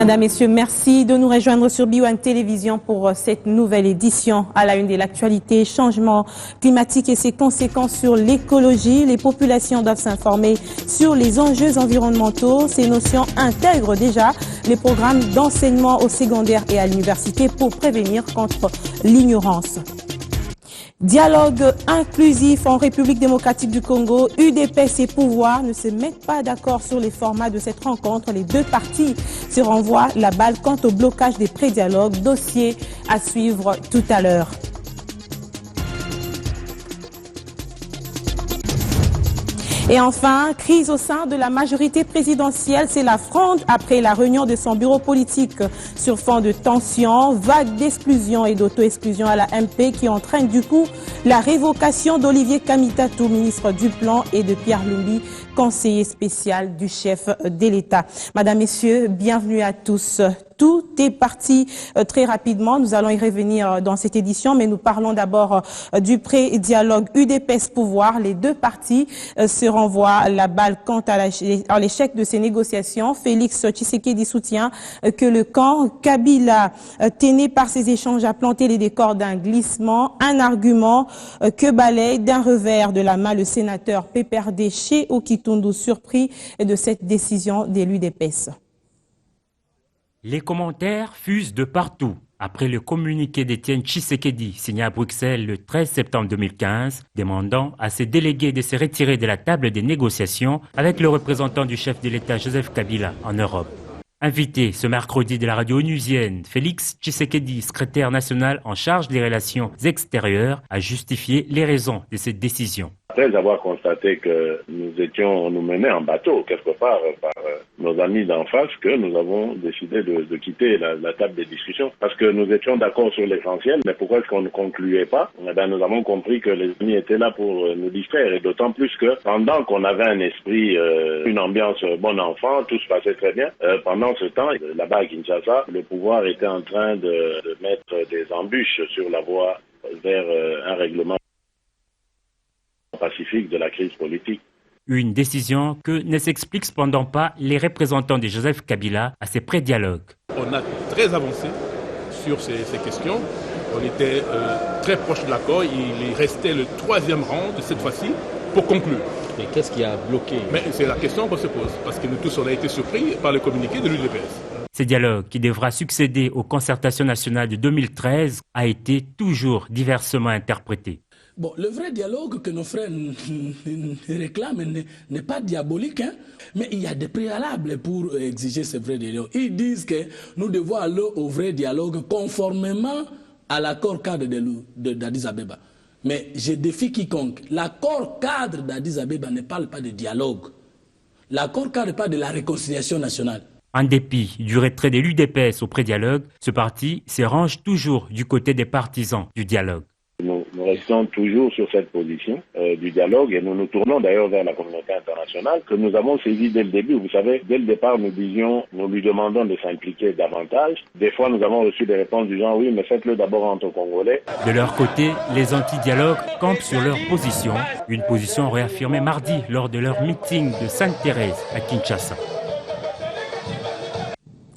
Mesdames, Messieurs, merci de nous rejoindre sur B1 Télévision pour cette nouvelle édition. À la une de l'actualité, changement climatique et ses conséquences sur l'écologie. Les populations doivent s'informer sur les enjeux environnementaux. Ces notions intègrent déjà les programmes d'enseignement au secondaire et à l'université pour prévenir contre l'ignorance. Dialogue inclusif en République démocratique du Congo, UDPS et pouvoir ne se mettent pas d'accord sur les formats de cette rencontre. Les deux parties se renvoient la balle quant au blocage des pré-dialogues, dossier à suivre tout à l'heure. Et enfin, crise au sein de la majorité présidentielle, c'est la fronde après la réunion de son bureau politique sur fond de tension, vague d'exclusion et d'auto-exclusion à la MP qui entraîne du coup la révocation d'Olivier Kamitatou, ministre du Plan, et de Pierre Lumbi, conseiller spécial du chef de l'État. Madame, Messieurs, bienvenue à tous. Tout est parti très rapidement. Nous allons y revenir dans cette édition, mais nous parlons d'abord du pré-dialogue UDPS pouvoir. Les deux parties se renvoient la balle quant à l'échec de ces négociations. Félix Tshisekedi soutient que le camp Kabila, tenu par ces échanges, a planté les décors d'un glissement, un argument que balaye d'un revers de la main le sénateur PPRD chez Okitundu, surpris de cette décision de l'UDPS. Les commentaires fusent de partout. Après le communiqué d'Étienne Tshisekedi signé à Bruxelles le 13 septembre 2015, demandant à ses délégués de se retirer de la table des négociations avec le représentant du chef de l'État Joseph Kabila en Europe. Invité ce mercredi de la radio onusienne, Félix Tshisekedi, secrétaire national en charge des relations extérieures, a justifié les raisons de cette décision. Après avoir constaté que nous menait en bateau, quelque part, par nos amis d'en face, que nous avons décidé de quitter la table des discussions. Parce que nous étions d'accord sur l'essentiel, mais pourquoi est-ce qu'on ne concluait pas? Nous avons compris que les amis étaient là pour nous distraire, et d'autant plus que pendant qu'on avait un esprit, une ambiance bon enfant, tout se passait très bien. Pendant ce temps, là-bas à Kinshasa, le pouvoir était en train de mettre des embûches sur la voie vers un règlement pacifique de la crise politique. Une décision que ne s'expliquent cependant pas les représentants de Joseph Kabila à ces pré-dialogues. On a très avancé sur ces questions. On était très proche de l'accord. Il restait le troisième rang de cette fois-ci pour conclure. Mais qu'est-ce qui a bloqué? Mais c'est la question qu'on se pose, parce que nous tous on a été surpris par le communiqué de l'UDPS. Ce dialogue, qui devra succéder aux concertations nationales de 2013, a été toujours diversement interprété. Bon, le vrai dialogue que nos frères réclament n'est pas diabolique, hein? Mais il y a des préalables pour exiger ce vrai dialogue. Ils disent que nous devons aller au vrai dialogue conformément à l'accord cadre d'Addis Abeba. Mais je défie quiconque. L'accord cadre d'Addis Abeba ne parle pas de dialogue. L'accord cadre parle de la réconciliation nationale. En dépit du retrait de l'UDPS au pré-dialogue, ce parti se range toujours du côté des partisans du dialogue. Nous restons toujours sur cette position du dialogue et nous nous tournons d'ailleurs vers la communauté internationale que nous avons saisi dès le début. Vous savez, dès le départ, nous lui demandons de s'impliquer davantage. Des fois, nous avons reçu des réponses du genre « oui, mais faites-le d'abord entre Congolais ». De leur côté, les anti-dialogues campent sur leur position, une position réaffirmée mardi lors de leur meeting de Sainte-Thérèse à Kinshasa.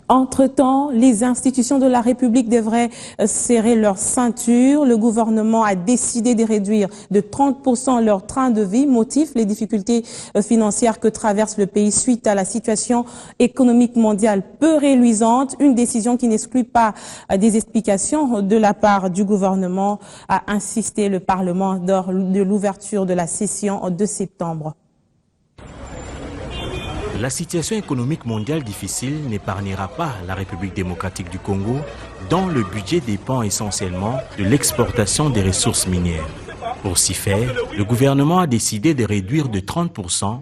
Entre-temps, les institutions de la République devraient serrer leur ceinture. Le gouvernement a décidé de réduire de 30% leur train de vie. Motif, les difficultés financières que traverse le pays suite à la situation économique mondiale peu reluisante. Une décision qui n'exclut pas des explications de la part du gouvernement, a insisté le Parlement lors de l'ouverture de la session de septembre. La situation économique mondiale difficile n'épargnera pas la République démocratique du Congo, dont le budget dépend essentiellement de l'exportation des ressources minières. Pour s'y faire, le gouvernement a décidé de réduire de 30%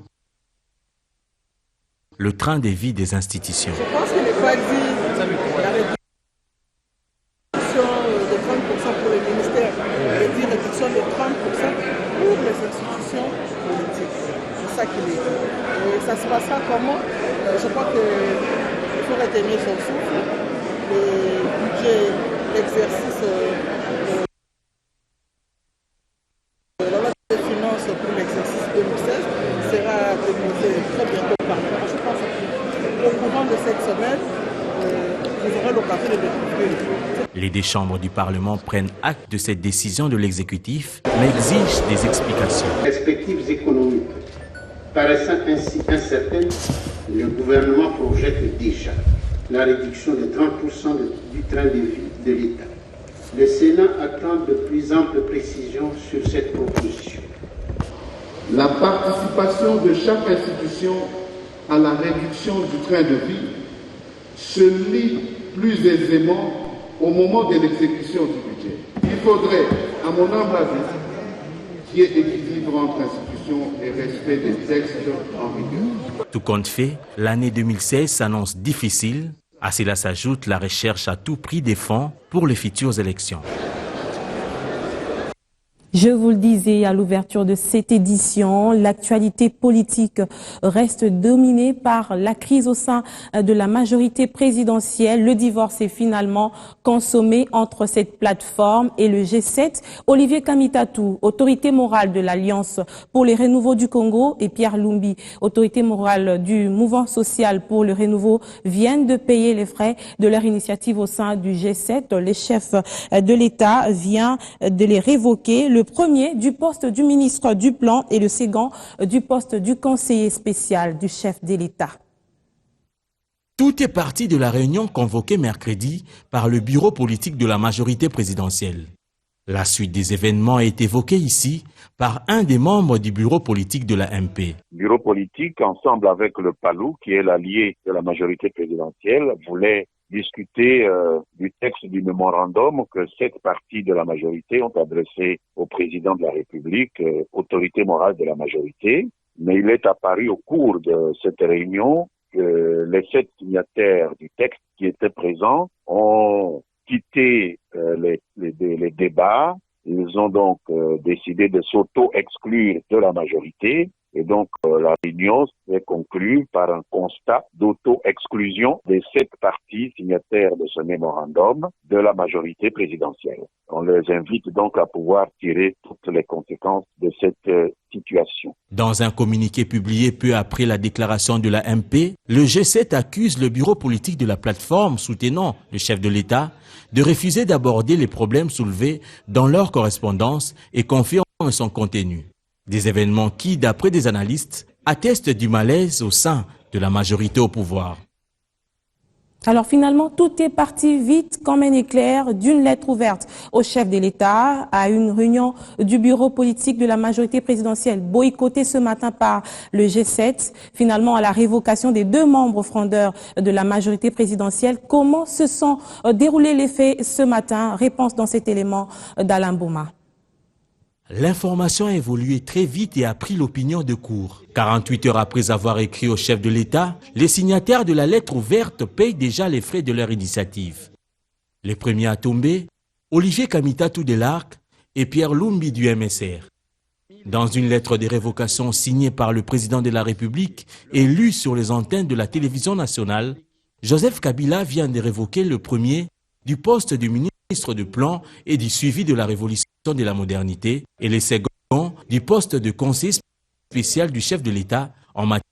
le train de vie des institutions. Je pense qu'il n'est pas dit la réduction de 30% pour les ministères, il dit réduction de 30% pour les institutions politiques. C'est ça qu'il est dit. Et ça se passera comment? Je crois qu'il faut retenir son souffle. Le budget, l'exercice de la loi des finances pour l'exercice 2016 sera déposé très bientôt au Parlement. Je pense qu'au courant de cette semaine, aura l'occasion de découvrir. Les deux chambres du Parlement prennent acte de cette décision de l'exécutif, mais exigent des explications. Perspectives économiques paraissant ainsi incertaines, le gouvernement projette déjà la réduction de 30% du train de vie de l'État. Le Sénat attend de plus amples précisions sur cette proposition. La participation de chaque institution à la réduction du train de vie se lie plus aisément au moment de l'exécution du budget. Il faudrait, à mon humble avis, qu'il y ait équilibre entre institutions et respect des textes en vigueur. Tout compte fait, l'année 2016 s'annonce difficile. À cela s'ajoute la recherche à tout prix des fonds pour les futures élections. Je vous le disais à l'ouverture de cette édition, l'actualité politique reste dominée par la crise au sein de la majorité présidentielle. Le divorce est finalement consommé entre cette plateforme et le G7. Olivier Kamitatou, autorité morale de l'Alliance pour les renouveaux du Congo, et Pierre Lumbi, autorité morale du mouvement social pour le renouveau, viennent de payer les frais de leur initiative au sein du G7. Le chef de l'État vient de les révoquer. Le premier du poste du ministre du Plan et le second du poste du conseiller spécial du chef de l'État. Tout est parti de la réunion convoquée mercredi par le bureau politique de la majorité présidentielle. La suite des événements est évoquée ici par un des membres du bureau politique de la MP. Le bureau politique, ensemble avec le PALU, qui est l'allié de la majorité présidentielle, voulait discuter du texte du mémorandum que 7 partis de la majorité ont adressé au président de la République, autorité morale de la majorité. Mais il est apparu au cours de cette réunion que les 7 signataires du texte qui étaient présents ont quitté les débats. Ils ont donc décidé de s'auto-exclure de la majorité. Et donc, la réunion s'est conclue par un constat d'auto-exclusion des 7 partis signataires de ce mémorandum de la majorité présidentielle. On les invite donc à pouvoir tirer toutes les conséquences de cette situation. Dans un communiqué publié peu après la déclaration de la MP, le G7 accuse le bureau politique de la plateforme soutenant le chef de l'État de refuser d'aborder les problèmes soulevés dans leur correspondance et confirme son contenu. Des événements qui, d'après des analystes, attestent du malaise au sein de la majorité au pouvoir. Alors finalement, tout est parti vite comme un éclair d'une lettre ouverte au chef de l'État à une réunion du bureau politique de la majorité présidentielle boycottée ce matin par le G7, finalement à la révocation des 2 membres frondeurs de la majorité présidentielle. Comment se sont déroulés les faits ce matin? Réponse dans cet élément d'Alain Bouma. L'information a évolué très vite et a pris l'opinion de court. 48 heures après avoir écrit au chef de l'État, les signataires de la lettre ouverte payent déjà les frais de leur initiative. Les premiers à tomber, Olivier Kamitatou de l'Arc et Pierre Lumbi du MSR. Dans une lettre de révocation signée par le président de la République et lue sur les antennes de la télévision nationale, Joseph Kabila vient de révoquer le premier du poste du ministre du Plan et du suivi de la révolution de la modernité et les seconds du poste de conseiller spécial du chef de l'État en matière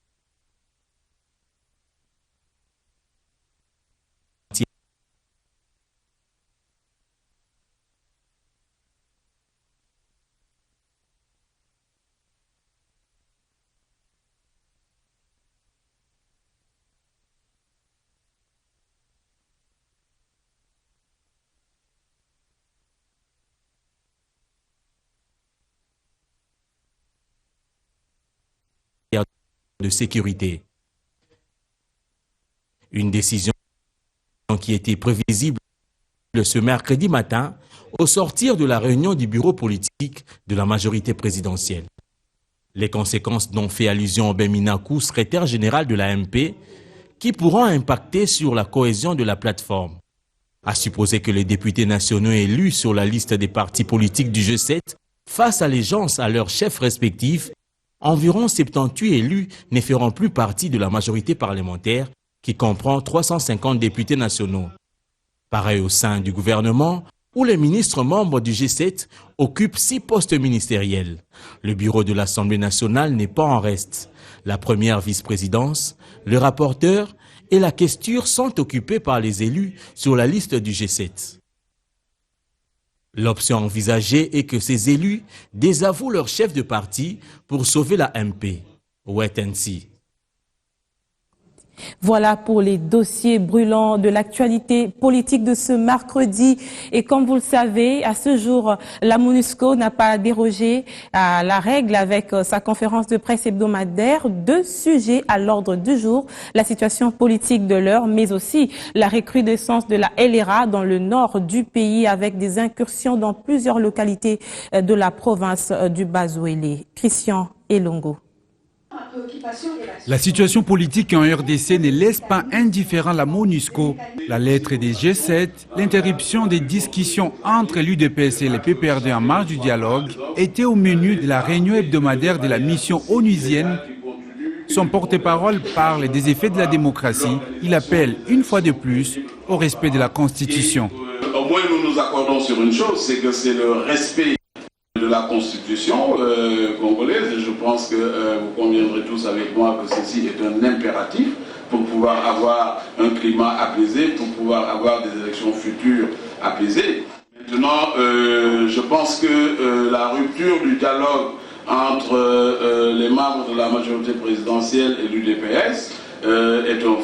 de sécurité. Une décision qui était prévisible ce mercrédi matin au sortir de la réunion du bureau politique de la majorité présidentielle. Les conséquences dont fait allusion Ben Minakou, secrétaire général de la MP, qui pourront impacter sur la cohésion de la plateforme. À supposer que les députés nationaux élus sur la liste des partis politiques du G7 fassent allégeance à leurs chefs respectifs, environ 78 élus ne feront plus partie de la majorité parlementaire qui comprend 350 députés nationaux. Pareil au sein du gouvernement, où les ministres membres du G7 occupent 6 postes ministériels. Le bureau de l'Assemblée nationale n'est pas en reste. La première vice-présidence, le rapporteur et la questure sont occupés par les élus sur la liste du G7. L'option envisagée est que ces élus désavouent leur chef de parti pour sauver la MP. Wait and see. Voilà pour les dossiers brûlants de l'actualité politique de ce mercredi. Et comme vous le savez, à ce jour, la MONUSCO n'a pas dérogé à la règle avec sa conférence de presse hebdomadaire. 2 sujets à l'ordre du jour, la situation politique de l'heure, mais aussi la recrudescence de la LRA dans le nord du pays avec des incursions dans plusieurs localités de la province du Bas-Ouélé. Christian Elongo. La situation politique en RDC ne laisse pas indifférent la MONUSCO. La lettre des G7, l'interruption des discussions entre l'UDPS et les PPRD en marge du dialogue étaient au menu de la réunion hebdomadaire de la mission onusienne. Son porte-parole parle des effets de la démocratie. Il appelle une fois de plus au respect de la Constitution. Au moins nous nous accordons sur une chose, c'est que c'est le respect de la Constitution congolaise, et je pense que vous conviendrez tous avec moi que ceci est un impératif pour pouvoir avoir un climat apaisé, pour pouvoir avoir des élections futures apaisées. Maintenant, je pense que la rupture du dialogue entre les membres de la majorité présidentielle et l'UDPS est un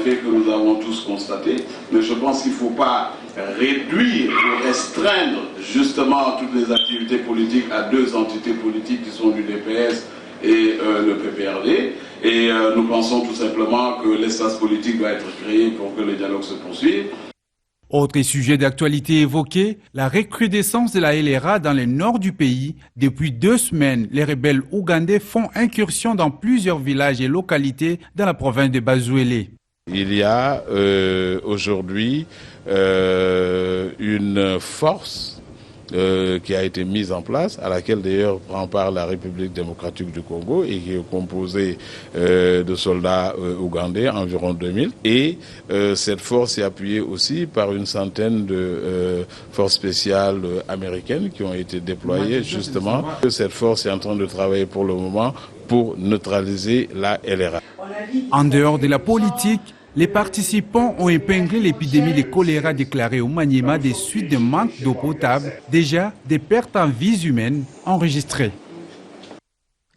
fait que nous avons tous constaté, mais je pense qu'il ne faut pas réduire ou restreindre justement toutes les activités politiques à 2 entités politiques qui sont l'UDPS et le PPRD. Et nous pensons tout simplement que l'espace politique doit être créé pour que le dialogue se poursuive. Autre sujet d'actualité évoqué, la recrudescence de la LRA dans le nord du pays. Depuis 2 semaines, les rebelles ougandais font incursion dans plusieurs villages et localités dans la province de Bas-Ouélé. Il y a aujourd'hui une force qui a été mise en place, à laquelle d'ailleurs prend part la République démocratique du Congo et qui est composée de soldats ougandais, environ 2000. Et cette force est appuyée aussi par une centaine de forces spéciales américaines qui ont été déployées justement. Cette force est en train de travailler pour le moment pour neutraliser la LRA. En dehors de la politique, les participants ont épinglé l'épidémie de choléra déclarée au Maniema des suites de manque d'eau potable, déjà des pertes en vies humaines enregistrées.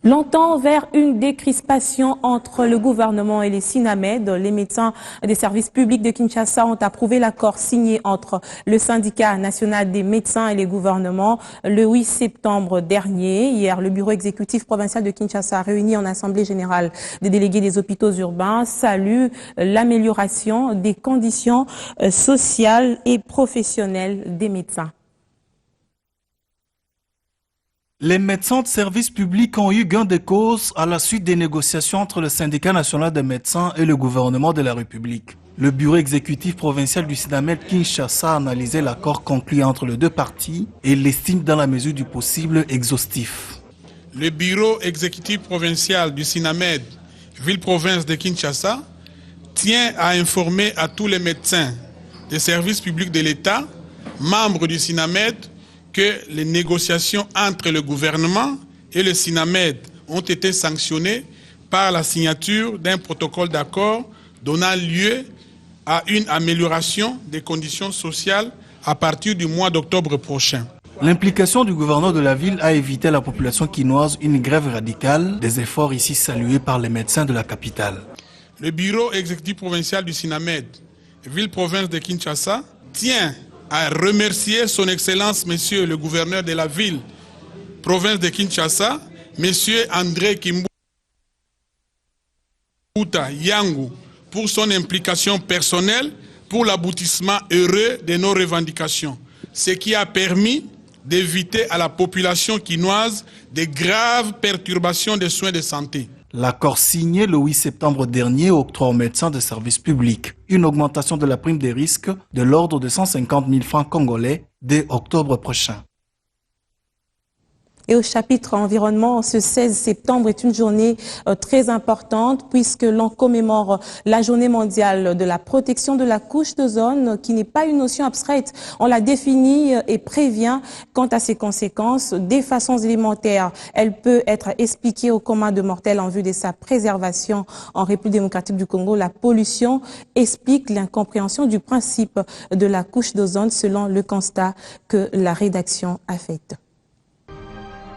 Longtemps vers une décrispation entre le gouvernement et les SINAMED, les médecins des services publics de Kinshasa ont approuvé l'accord signé entre le syndicat national des médecins et les gouvernements le 8 septembre dernier. Hier, le bureau exécutif provincial de Kinshasa, réuni en assemblée générale des délégués des hôpitaux urbains, salue l'amélioration des conditions sociales et professionnelles des médecins. Les médecins de service public ont eu gain de cause à la suite des négociations entre le syndicat national des médecins et le gouvernement de la République. Le bureau exécutif provincial du SINAMED Kinshasa a analysé l'accord conclu entre les 2 parties et l'estime dans la mesure du possible exhaustif. Le bureau exécutif provincial du SINAMED, ville-province de Kinshasa, tient à informer à tous les médecins des services publics de l'État, membres du SINAMED, que les négociations entre le gouvernement et le SINAMED ont été sanctionnées par la signature d'un protocole d'accord donnant lieu à une amélioration des conditions sociales à partir du mois d'octobre prochain. L'implication du gouverneur de la ville a évité à la population quinoise une grève radicale, des efforts ici salués par les médecins de la capitale. Le bureau exécutif provincial du SINAMED, ville-province de Kinshasa, tient à remercier son Excellence, Monsieur le gouverneur de la ville, province de Kinshasa, Monsieur André Kimbuta Yangu, pour son implication personnelle pour l'aboutissement heureux de nos revendications, ce qui a permis d'éviter à la population quinoise de graves perturbations des soins de santé. L'accord signé le 8 septembre dernier octroie aux médecins de service public une augmentation de la prime des risques de l'ordre de 150 000 francs congolais dès octobre prochain. Et au chapitre environnement, ce 16 septembre est une journée très importante puisque l'on commémore la journée mondiale de la protection de la couche d'ozone qui n'est pas une notion abstraite. On la définit et prévient quant à ses conséquences des façons élémentaires. Elle peut être expliquée au commun de mortels en vue de sa préservation en République démocratique du Congo. La pollution explique l'incompréhension du principe de la couche d'ozone selon le constat que la rédaction a fait.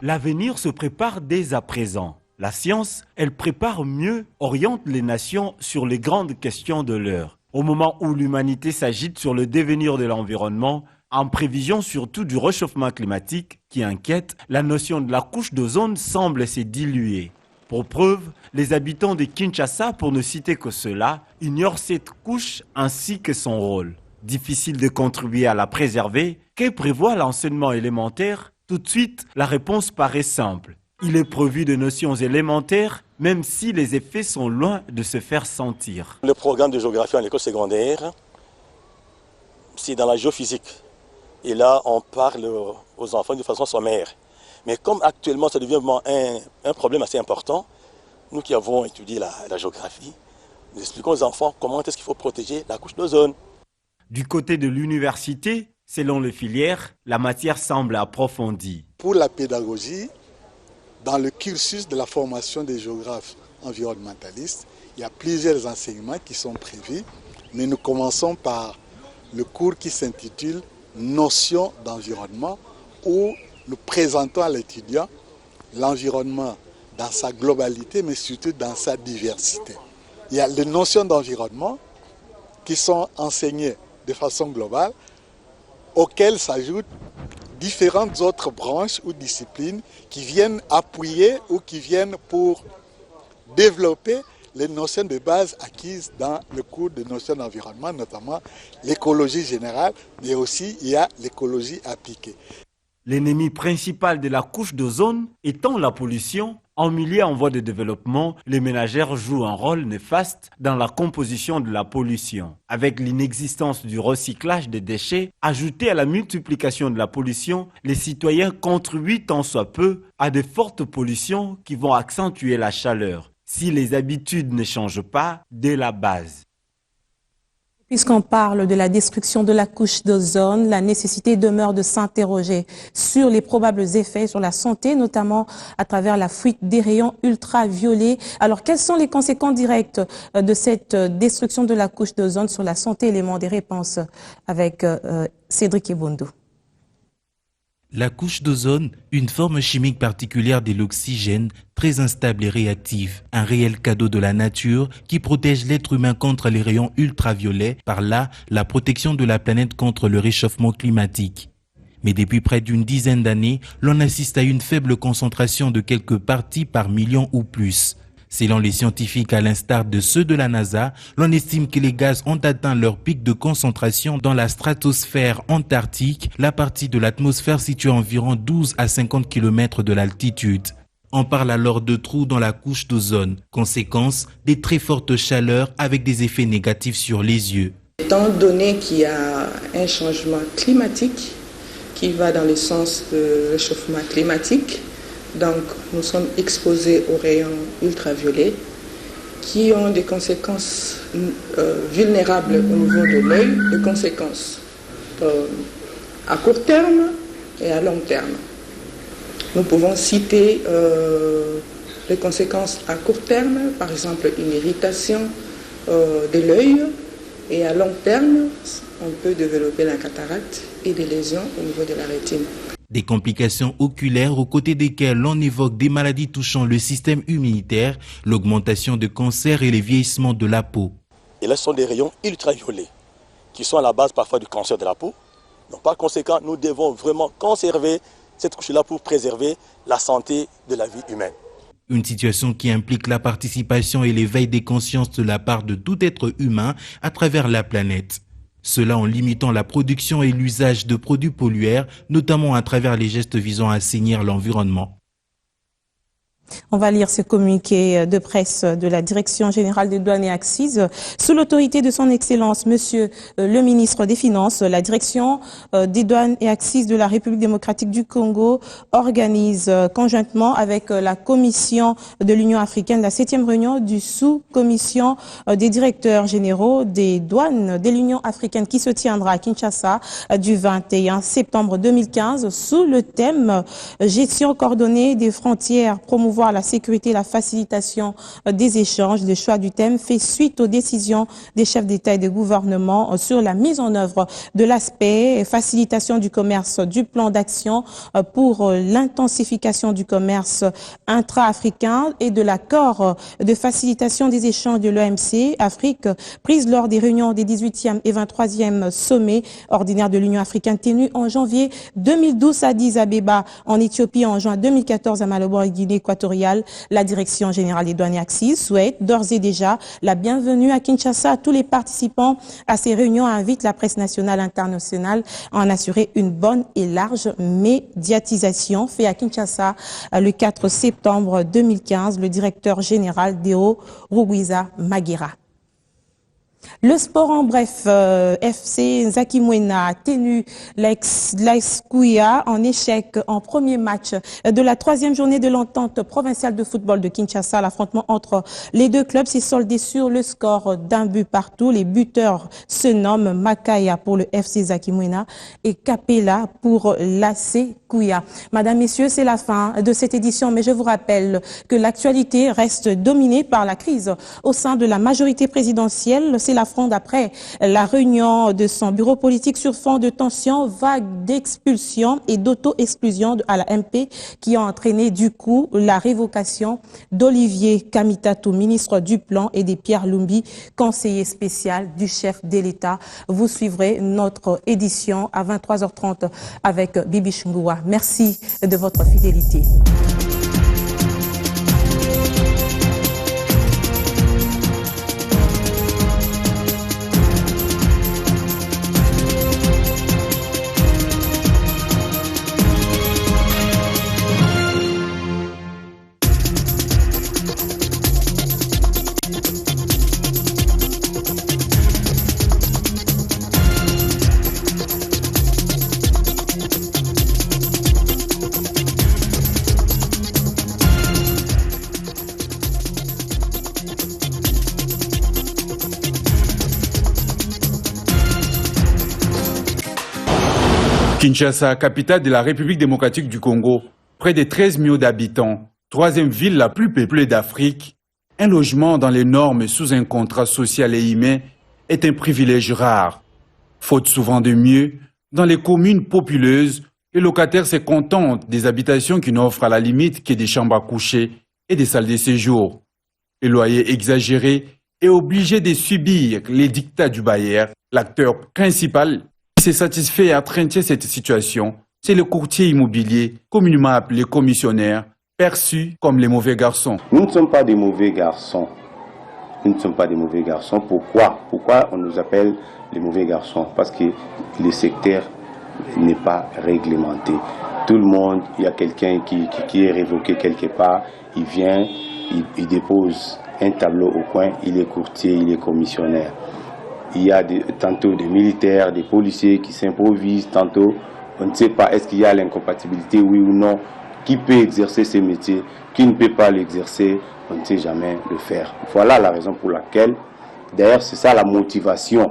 L'avenir se prépare dès à présent. La science, elle prépare mieux, oriente les nations sur les grandes questions de l'heure. Au moment où l'humanité s'agite sur le devenir de l'environnement, en prévision surtout du réchauffement climatique qui inquiète, la notion de la couche d'ozone semble se diluer. Pour preuve, les habitants de Kinshasa, pour ne citer que cela, ignorent cette couche ainsi que son rôle. Difficile de contribuer à la préserver, que prévoit l'enseignement élémentaire? Tout de suite, la réponse paraît simple. Il est prévu de notions élémentaires, même si les effets sont loin de se faire sentir. Le programme de géographie en école secondaire, c'est dans la géophysique. Et là, on parle aux enfants de façon sommaire. Mais comme actuellement, ça devient vraiment un problème assez important, nous qui avons étudié la géographie, nous expliquons aux enfants comment est-ce qu'il faut protéger la couche d'ozone. Du côté de l'université, selon les filières, la matière semble approfondie. Pour la pédagogie, dans le cursus de la formation des géographes environnementalistes, il y a plusieurs enseignements qui sont prévus, mais nous commençons par le cours qui s'intitule « Notions d'environnement » où nous présentons à l'étudiant l'environnement dans sa globalité, mais surtout dans sa diversité. Il y a les notions d'environnement qui sont enseignées de façon globale, auxquelles s'ajoutent différentes autres branches ou disciplines qui viennent appuyer ou qui viennent pour développer les notions de base acquises dans le cours de notions d'environnement, notamment l'écologie générale, mais aussi il y a l'écologie appliquée. L'ennemi principal de la couche d'ozone étant la pollution, en milieu en voie de développement, les ménagères jouent un rôle néfaste dans la composition de la pollution. Avec l'inexistence du recyclage des déchets, ajouté à la multiplication de la pollution, les citoyens contribuent tant soit peu à de fortes pollutions qui vont accentuer la chaleur, si les habitudes ne changent pas dès la base. Puisqu'on parle de la destruction de la couche d'ozone, la nécessité demeure de s'interroger sur les probables effets sur la santé, notamment à travers la fuite des rayons ultraviolets. Alors, quelles sont les conséquences directes de cette destruction de la couche d'ozone sur la santé? Élément des réponses avec Cédric Ebondo. La couche d'ozone, une forme chimique particulière de l'oxygène, très instable et réactive. Un réel cadeau de la nature qui protège l'être humain contre les rayons ultraviolets, par là, la protection de la planète contre le réchauffement climatique. Mais depuis près d'une dizaine d'années, l'on assiste à une faible concentration de quelques parties par million ou plus. Selon les scientifiques, à l'instar de ceux de la NASA, l'on estime que les gaz ont atteint leur pic de concentration dans la stratosphère antarctique, la partie de l'atmosphère située à environ 12 à 50 km de l'altitude. On parle alors de trous dans la couche d'ozone. Conséquence, des très fortes chaleurs avec des effets négatifs sur les yeux. Étant donné qu'il y a un changement climatique qui va dans le sens du réchauffement climatique, donc nous sommes exposés aux rayons ultraviolets qui ont des conséquences vulnérables au niveau de l'œil, des conséquences à court terme et à long terme. Nous pouvons citer les conséquences à court terme, par exemple une irritation de l'œil, et à long terme, on peut développer la cataracte et des lésions au niveau de la rétine. Des complications oculaires aux côtés desquelles l'on évoque des maladies touchant le système immunitaire, l'augmentation de cancers et le vieillissement de la peau. Et là, ce sont des rayons ultraviolets qui sont à la base parfois du cancer de la peau. Donc par conséquent, nous devons vraiment conserver cette couche-là pour préserver la santé de la vie humaine. Une situation qui implique la participation et l'éveil des consciences de la part de tout être humain à travers la planète. Cela en limitant la production et l'usage de produits pollueurs, notamment à travers les gestes visant à assainir l'environnement. On va lire ce communiqué de presse de la Direction générale des douanes et accises. Sous l'autorité de son Excellence, Monsieur le ministre des Finances, la Direction des douanes et accises de la République démocratique du Congo organise conjointement avec la Commission de l'Union africaine la 7e réunion du sous-commission des directeurs généraux des douanes de l'Union africaine qui se tiendra à Kinshasa du 21 septembre 2015 sous le thème « Gestion coordonnée des frontières, promouvoir la sécurité et la facilitation des échanges ». Le choix du thème fait suite aux décisions des chefs d'État et de gouvernement sur la mise en œuvre de l'aspect facilitation du commerce du plan d'action pour l'intensification du commerce intra-africain et de l'accord de facilitation des échanges de l'OMC Afrique prise lors des réunions des 18e et 23e sommets ordinaires de l'Union africaine tenus en janvier 2012 à Addis Abeba en Éthiopie, en juin 2014 à Malabo, Guinée équatoriale. La Direction générale des douanes et accises souhaite d'ores et déjà la bienvenue à Kinshasa à tous les participants à ces réunions et invite la presse nationale et internationale à en assurer une bonne et large médiatisation. Fait à Kinshasa le 4 septembre 2015, le directeur général Deo Rugwiza Magera. Le sport en bref, FC Nzakimwena a tenu l'Aïskouya en échec en premier match de la 3e journée de l'entente provinciale de football de Kinshasa. L'affrontement entre les deux clubs s'est soldé sur le score d'un but partout. Les buteurs se nomment Makaya pour le FC Nzakimwena et Kapela pour l'AC Kouya. Madame, Messieurs, c'est la fin de cette édition, mais je vous rappelle que l'actualité reste dominée par la crise au sein de la majorité présidentielle. C'est la Fronde après la réunion de son bureau politique sur fond de tensions, vagues d'expulsion et d'auto-exclusion à la MP qui a entraîné du coup la révocation d'Olivier Kamitatou, ministre du Plan, et des Pierre Lumbi, conseiller spécial du chef de l'État. Vous suivrez notre édition à 23h30 avec Bibi Chungoua. Merci de votre fidélité. Kinshasa, capitale de la République démocratique du Congo, près de 13 millions d'habitants, 3e ville la plus peuplée d'Afrique, un logement dans les normes sous un contrat social et humain est un privilège rare. Faute souvent de mieux, dans les communes populeuses, les locataires se contentent des habitations qui n'offrent à la limite que des chambres à coucher et des salles de séjour. Les loyers exagérés et obligés de subir les dictats du bailleur, l'acteur principal qui s'est satisfait à traiter cette situation, c'est le courtier immobilier, communément appelé commissionnaire, perçu comme les mauvais garçons. Nous ne sommes pas des mauvais garçons. Nous ne sommes pas des mauvais garçons. Pourquoi on nous appelle les mauvais garçons? Parce que le secteur n'est pas réglementé. Tout le monde, il y a quelqu'un qui est révoqué quelque part, il vient, il dépose un tableau au coin, il est courtier, il est commissionnaire. Il y a tantôt des militaires, des policiers qui s'improvisent, tantôt on ne sait pas est-ce qu'il y a l'incompatibilité, oui ou non, qui peut exercer ce métier, qui ne peut pas l'exercer, on ne sait jamais le faire. Voilà la raison pour laquelle, d'ailleurs c'est ça la motivation,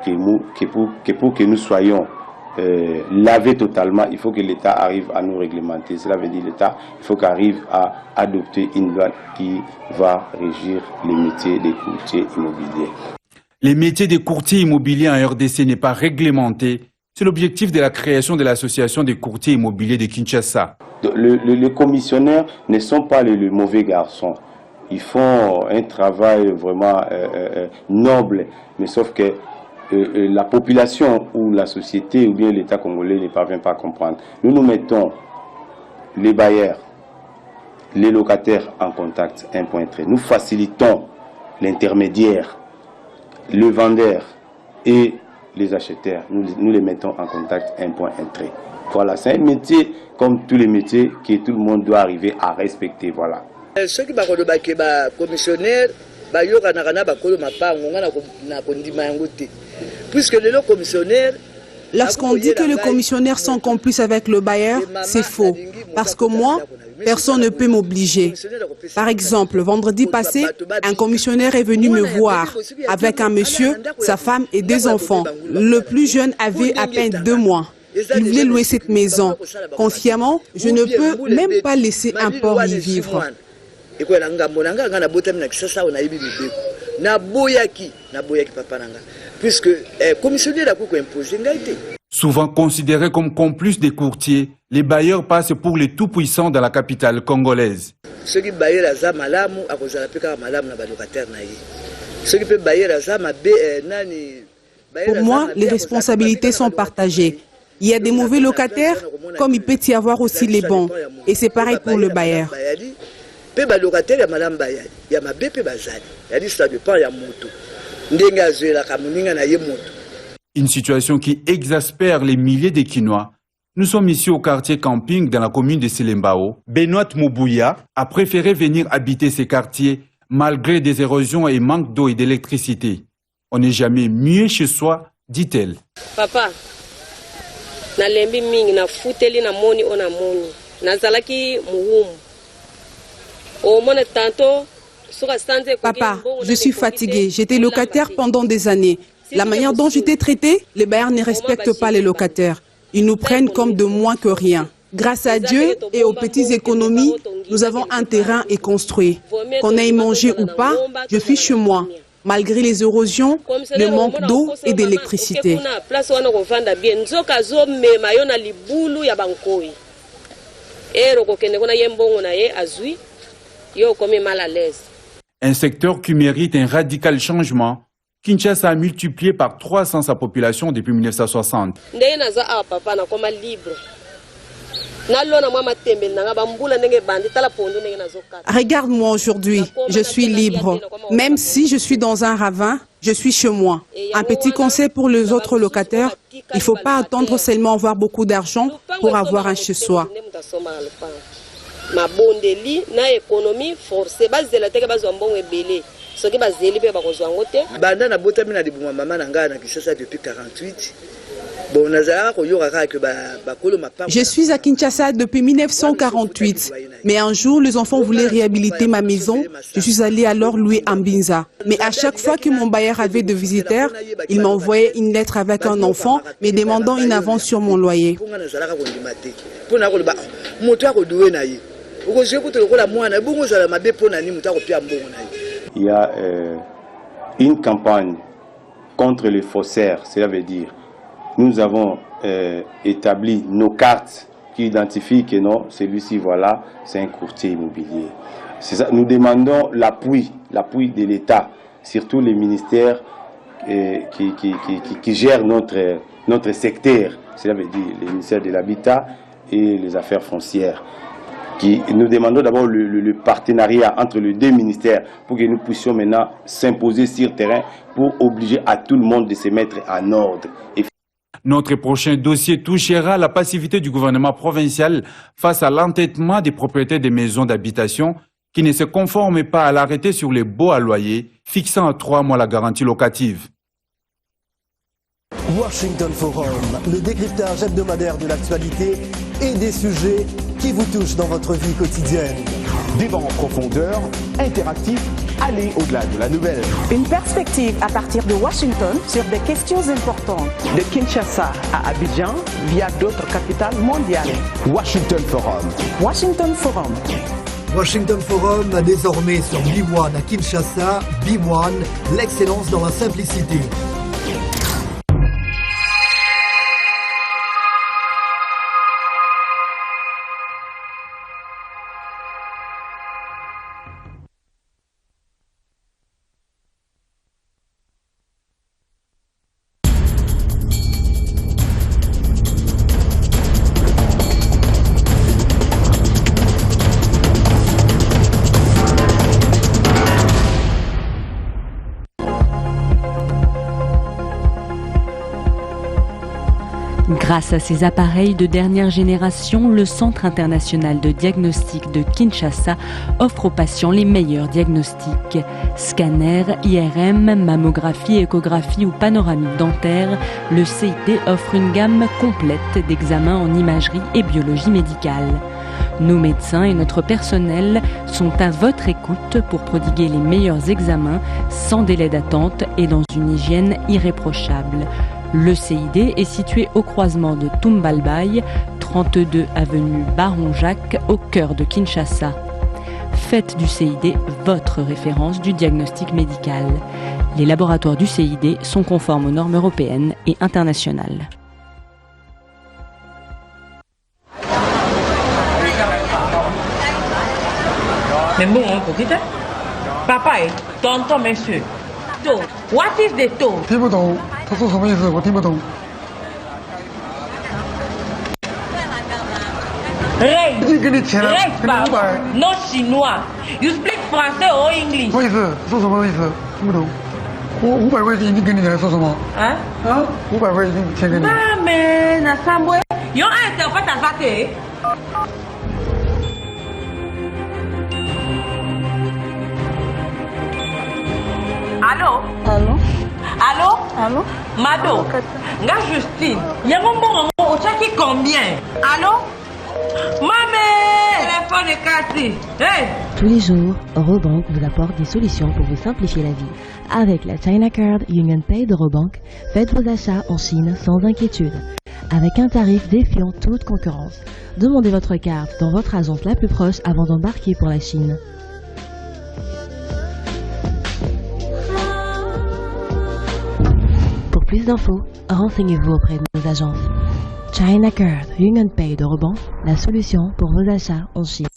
pour que nous soyons lavés totalement, il faut que l'État arrive à nous réglementer. Cela veut dire l'État, il faut qu'il arrive à adopter une loi qui va régir les métiers des courtiers immobiliers. Les métiers des courtiers immobiliers en RDC n'est pas réglementé. C'est l'objectif de la création de l'association des courtiers immobiliers de Kinshasa. Les commissionnaires ne sont pas les mauvais garçons. Ils font un travail vraiment noble, mais sauf que la population ou la société ou bien l'État congolais ne parvient pas à comprendre. Nous mettons les bailleurs, les locataires en contact, un point très. Nous facilitons l'intermédiaire, le vendeur et les acheteurs, nous les mettons en contact, un point, un trait. Voilà, c'est un métier comme tous les métiers que tout le monde doit arriver à respecter. Voilà. Ceux qui sont commissionnaires, puisque les commissionnaires. Lorsqu'on dit que les commissionnaires sont complices avec le bailleur, c'est faux. Parce que moi, personne ne peut m'obliger. Par exemple, vendredi passé, un commissionnaire est venu me voir avec un monsieur, sa femme et 2 enfants. Le plus jeune avait à peine 2 mois. Il voulait louer cette maison. Consciemment, je ne peux même pas laisser un porc y vivre. Puisque commissionnaire a imposé. Souvent considérés comme complices des courtiers, les bailleurs passent pour les tout-puissants dans la capitale congolaise. Ceux qui baillent la zama malamu à cause de la péca malamu na locataire naïe. Ceux qui peuvent bailler la zama nani. Pour moi, les responsabilités sont partagées. Il y a des mauvais locataires, comme il peut y avoir aussi les bons. Et c'est pareil pour le bailleur. Une situation qui exaspère les milliers de Quinois. Nous sommes ici au quartier Camping dans la commune de Selembao. Benoît Moubouya a préféré venir habiter ces quartiers malgré des érosions et manque d'eau et d'électricité. On n'est jamais mieux chez soi, dit-elle. Papa, na lembi mingi na futeli na moni ona moni. Na zalaki muhumu. O mone tanto. Papa, je suis fatiguée. J'étais locataire pendant des années. La manière dont j'étais traitée, les bailleurs ne respectent pas les locataires. Ils nous prennent comme de moins que rien. Grâce à Dieu et aux petites économies, nous avons un terrain et construit. Qu'on ait mangé ou pas, je suis chez moi, malgré les érosions, le manque d'eau et d'électricité. Un secteur qui mérite un radical changement. Kinshasa a multiplié par 300 sa population depuis 1960. Regarde-moi aujourd'hui, je suis libre. Même si je suis dans un ravin, je suis chez moi. Un petit conseil pour les autres locataires, il ne faut pas attendre seulement avoir beaucoup d'argent pour avoir un chez-soi. Mabondeli na économie forcée bazela teke bazwa mbongo ebele soki bazeli pe bakozwango te banda na botami na libuma mama na ngana Kinshasa depuis 48. Je suis à Kinshasa depuis 1948, mais un jour les enfants voulaient réhabiliter ma maison. Je suis allée alors louer à Mbinza. Mais à chaque fois que mon bailleur avait de visiteurs, il m'envoyait une lettre avec un enfant me demandant une avance sur mon loyer. Il y a une campagne contre les faussaires, cela veut dire nous avons établi nos cartes qui identifient que non, celui-ci, voilà, c'est un courtier immobilier. C'est ça. Nous demandons l'appui de l'État, surtout les ministères qui gèrent notre secteur, cela veut dire les ministères de l'Habitat et les Affaires foncières. Nous demandons d'abord le partenariat entre les 2 ministères pour que nous puissions maintenant s'imposer sur le terrain pour obliger à tout le monde de se mettre en ordre. Notre prochain dossier touchera la passivité du gouvernement provincial face à l'entêtement des propriétaires des maisons d'habitation qui ne se conforment pas à l'arrêté sur les baux à loyer fixant à 3 mois la garantie locative. Washington Forum, le décryptage hebdomadaire de l'actualité et des sujets qui vous touchent dans votre vie quotidienne. Débat en profondeur, interactif, aller au-delà de la nouvelle. Une perspective à partir de Washington sur des questions importantes. De Kinshasa à Abidjan via d'autres capitales mondiales. Washington Forum. Washington Forum. Washington Forum désormais sur B1 à Kinshasa. B1, l'excellence dans la simplicité. Grâce à ces appareils de dernière génération, le Centre international de diagnostic de Kinshasa offre aux patients les meilleurs diagnostics. Scanner, IRM, mammographie, échographie ou panoramique dentaire, le CID offre une gamme complète d'examens en imagerie et biologie médicale. Nos médecins et notre personnel sont à votre écoute pour prodiguer les meilleurs examens sans délai d'attente et dans une hygiène irréprochable. Le CID est situé au croisement de Tumbalbaye, 32 avenue Baron Jacques, au cœur de Kinshasa. Faites du CID votre référence du diagnostic médical. Les laboratoires du CID sont conformes aux normes européennes et internationales. Mais bon, papa, tonton, monsieur. What is the toe? 听不懂，他说什么意思？我听不懂。 Reste, 已经给你钱了， reste 给你500。 no chinois. You speak français or English? 什么意思？说什么意思？听不懂。我500块已经给你了，说什么？啊？500块已经钱给你。妈咪，那三杯，用爱小发打发给。 Allô? Allô? Allô? Allô? Mado? Nga Justine. Yango mbongo ochaki combien? Allô? Mamé! Téléphone est cassé. Hey! Tous les jours, Eurobank vous apporte des solutions pour vous simplifier la vie. Avec la China Card Union Pay d'Eurobank, faites vos achats en Chine sans inquiétude. Avec un tarif défiant toute concurrence. Demandez votre carte dans votre agence la plus proche avant d'embarquer pour la Chine. Pour plus d'infos, renseignez-vous auprès de nos agences. China Card Union Pay d'Eurobank, la solution pour vos achats en Chine.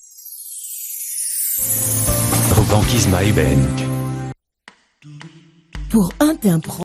Eurobank is my bank. Pour un timbre